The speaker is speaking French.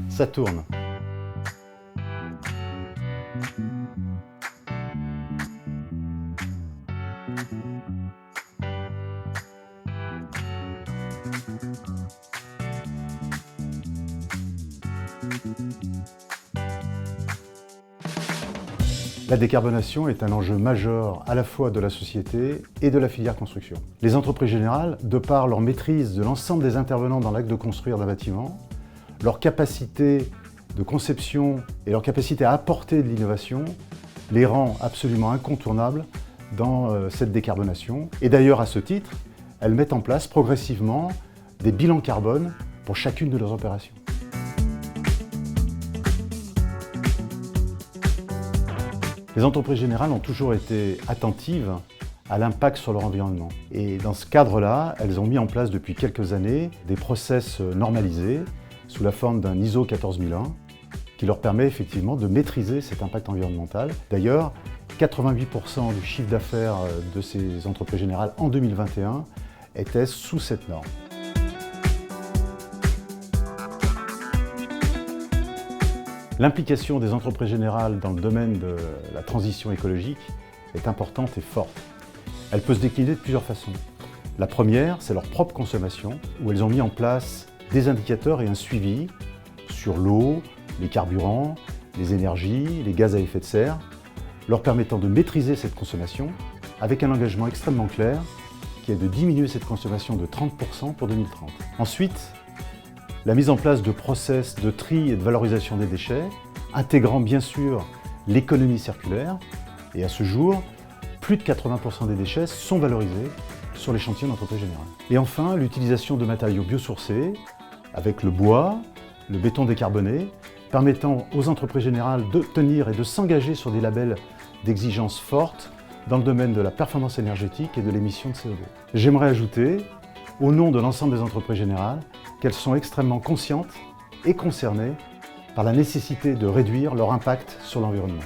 Ça tourne. La décarbonation est un enjeu majeur à la fois de la société et de la filière construction. Les entreprises générales, de par leur maîtrise de l'ensemble des intervenants dans l'acte de construire d'un bâtiment, leur capacité de conception et leur capacité à apporter de l'innovation, les rend absolument incontournables dans cette décarbonation. Et d'ailleurs, à ce titre, elles mettent en place progressivement des bilans carbone pour chacune de leurs opérations. Les entreprises générales ont toujours été attentives à l'impact sur leur environnement. Et dans ce cadre-là, elles ont mis en place depuis quelques années des process normalisés sous la forme d'un ISO 14001 qui leur permet effectivement de maîtriser cet impact environnemental. D'ailleurs, 88% du chiffre d'affaires de ces entreprises générales en 2021 était sous cette norme. L'implication des entreprises générales dans le domaine de la transition écologique est importante et forte. Elle peut se décliner de plusieurs façons. La première, c'est leur propre consommation, où elles ont mis en place des indicateurs et un suivi sur l'eau, les carburants, les énergies, les gaz à effet de serre, leur permettant de maîtriser cette consommation avec un engagement extrêmement clair qui est de diminuer cette consommation de 30% pour 2030. Ensuite, la mise en place de process de tri et de valorisation des déchets, intégrant bien sûr l'économie circulaire. Et à ce jour, plus de 80% des déchets sont valorisés sur les chantiers d'entreprise générale. Et enfin, l'utilisation de matériaux biosourcés, avec le bois, le béton décarboné, permettant aux entreprises générales d'obtenir et de s'engager sur des labels d'exigence fortes dans le domaine de la performance énergétique et de l'émission de CO2. J'aimerais ajouter, au nom de l'ensemble des entreprises générales, qu'elles sont extrêmement conscientes et concernées par la nécessité de réduire leur impact sur l'environnement.